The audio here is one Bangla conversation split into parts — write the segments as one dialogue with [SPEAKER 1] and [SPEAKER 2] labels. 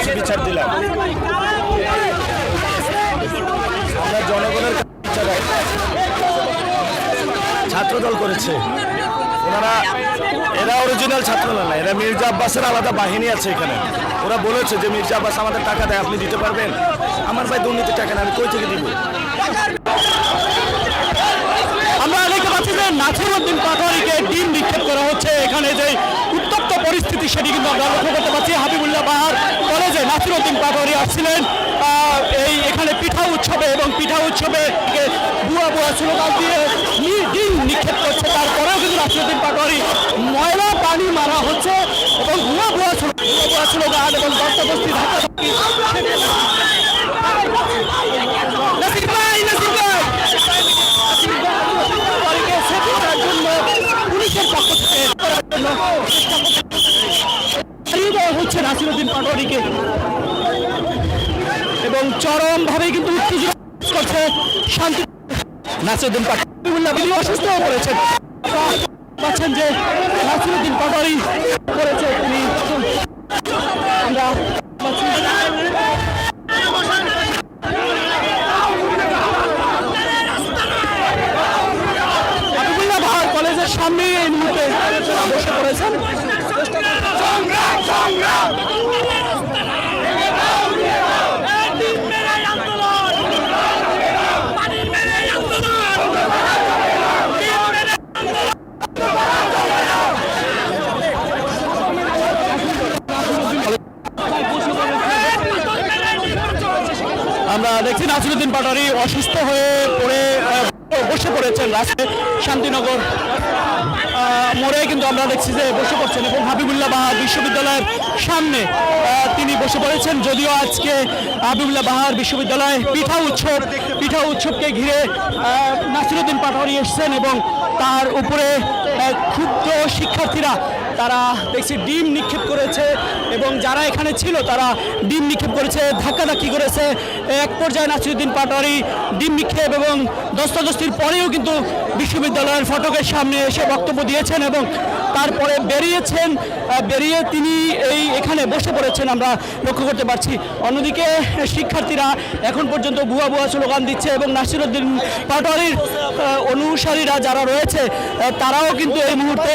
[SPEAKER 1] কাছে বিচার দিলাম। আমরা জনগণের ছাত্রদল করেছে এরা অরিজিনাল ছাত্র না, এরা মির্জা আব্বাসের আলাদা বাহিনী আছে এখানে। ওরা বলেছে যে মির্জা আব্বাস আমাদের টাকা দেয়, আপনি দিতে পারবেন? আমার ভাই দুর্নীতির টাকা না, আমি কই থেকে দিব?
[SPEAKER 2] আমরা দেখতে পাচ্ছি যে নাসিরউদ্দিন পাটোয়ারিকে ডিম নিক্ষেপ করা হচ্ছে। এখানে যে উত্তপ্ত পরিস্থিতি সেটি কিন্তু আমরা লক্ষ্য করতে পারছি। হাবিবুল্লাহ বাহার কলেজে নাসিরউদ্দিন পাটোয়ারি আসছিলেন এখানে পিঠা উৎসবে, এবং পিঠা উৎসবে বুয়া বুয়া স্লোগান দিয়ে ডিম নিক্ষেপ করছে। তারপরেও কিন্তু নাসিরউদ্দিন পাটোয়ারি ময়লা পানি মারা হচ্ছে এবং বুয়া বুয়া স্লোগান এবং দস্তাবস্তি ধাক্কাধাক্কি। পুলিশের পক্ষ থেকে হচ্ছে নাসিরউদ্দিন পাটোয়ারিকে, এবং চরমভাবে কিন্তু উত্তেজনা করছে শান্তি। নাসিরউদ্দিন পাটোয়ারি অসুস্থ হয়ে পড়েছেন, পাচ্ছেন যে নাসিরউদ্দিন পাটোয়ারি করেছে তিনি। আমরা হাবিবুল্লাহ বাহার কলেজের সামনে এই মুহূর্তে বসে পড়েছেন। আমরা দেখছি নাসিরউদ্দিন পাটোয়ারি অসুস্থ হয়ে পড়ে বসে পড়েছেন রাস্তায় শান্তিনগর মোড়ে, কিন্তু আমরা দেখছি যে বসে পড়ছেন, এবং হাবিবুল্লাহ বাহার বিশ্ববিদ্যালয়ের সামনে তিনি বসে পড়েছেন। যদিও আজকে হাবিবুল্লাহ বাহার বিশ্ববিদ্যালয়ে পিঠা উৎসবকে ঘিরে নাসিরউদ্দিন পাটোয়ারি এসেছেন, এবং তার উপরে ক্ষুব্ধ শিক্ষার্থীরা তারা দেখছি ডিম নিক্ষেপ করেছে, এবং যারা এখানে ছিল তারা ডিম নিক্ষেপ করেছে, ধাক্কাধাক্কি করেছে। এক পর্যায়ে নাসিরউদ্দিন পাটোয়ারি ডিম নিক্ষেপ এবং দস্তাদস্তির পরেও কিন্তু বিশ্ববিদ্যালয়ের ফটকের সামনে এসে বক্তব্য দিয়েছেন, এবং তারপরে বেরিয়ে তিনি এখানে বসে পড়েছেন, আমরা লক্ষ্য করতে পারছি। অন্যদিকে শিক্ষার্থীরা এখন পর্যন্ত ভুয়া ভুয়া স্লোগান দিচ্ছে, এবং নাসিরউদ্দিন পাটোয়ারির অনুসারীরা যারা রয়েছে তারাও কিন্তু এই মুহূর্তে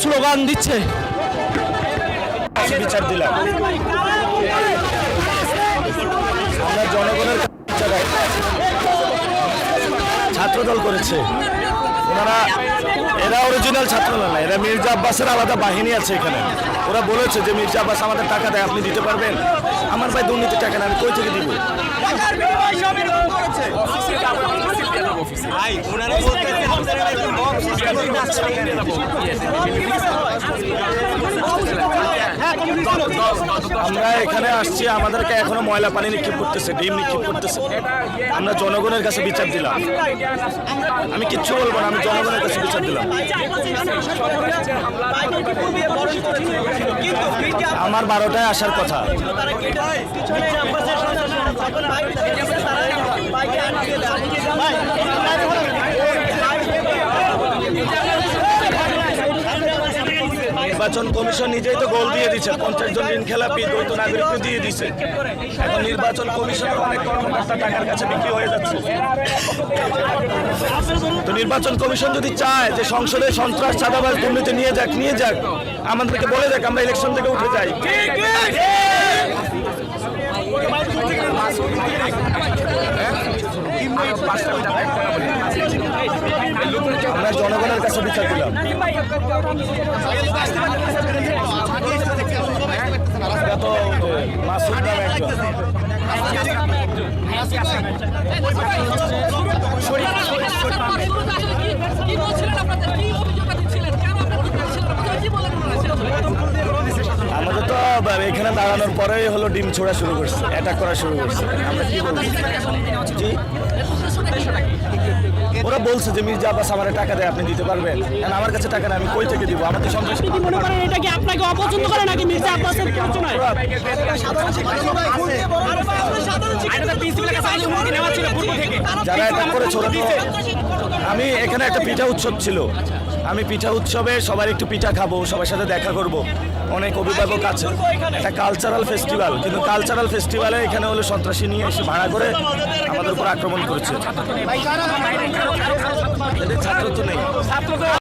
[SPEAKER 2] স্লোগান দিচ্ছে।
[SPEAKER 1] বিচার দিলাম। আমরা জনগণের ছাত্রদল করেছে এরা অরিজিনাল ছাত্র না, এরা মির্জা আব্বাসের আলাদা বাহিনী আছে এখানে। ওরা বলেছে যে মির্জা আব্বাস আমাদের টাকা দেয়, আপনি দিতে পারবেন? আমার ভাই দুর্নীতির টাকা না, আমি কই থেকে দিব? আমরা এখানে আসছি, আমাদেরকে এখনো ময়লা পানি নিক্ষেপ করতেছে, ডিম নিক্ষেপ করতেছে। আমরা জনগণের কাছে বিচার দিলাম। আমি কিচ্ছু বলবো না, আমি জনগণের কাছে বিচার দিলাম। আমার 12টায় আসার কথা। নির্বাচন কমিশন নিজেই তো গোল দিয়ে দিচ্ছে, 50 জন ঋণ খেলাপি দ্বৈত নাগরিককে দিয়ে দিচ্ছে। এখন নির্বাচন কমিশনের অনেক কর্মকর্তা টাকার কাছে বিক্রি হয়ে যাচ্ছে। তো নির্বাচন কমিশন যদি চায় যে সংসদে সন্ত্রাস চাঁদাবাজ দুর্নীতি নিয়ে যাক, আমাদেরকে বলে যাক, আমরা ইলেকশন থেকে উঠে যাই। আমরা জনগণের কাছে বিচার দিলাম। মাসুদ নামে একজন আমাদের তো এখানে দাঁড়ানোর পরেই হলো ডিম ছোড়া শুরু করছে, অ্যাটাক করা শুরু করছে। আমরা কি বলবো? জি, ওরা বলছে যে মির্জা আব্বাস আমার টাকা দেয়, আপনি দিতে পারবেন? কারণ আমার কাছে টাকা না, আমি কই থেকে দিব? আমাদের সন্ত্রাস মনে করেন এটা কি আপনাকে অপছন্দ করে নাকি মির্জা আব্বাসের প্ররোচনায়? যারা এটা করেছে ওরা তো, আমি এখানে একটা পিঠা উৎসব ছিল, আমি পিঠা উৎসবে সবার একটু পিঠা খাবো, সবার সাথে দেখা করব। অনেক অভিভাবক আছে, একটা কালচারাল ফেস্টিভ্যাল, কিন্তু কালচারাল ফেস্টিভ্যালে এখানে হলো সন্ত্রাসী নিয়ে এসে ভাড়া করে আমাদের উপর আক্রমণ করেছে। এদের ছাত্র তো নেই।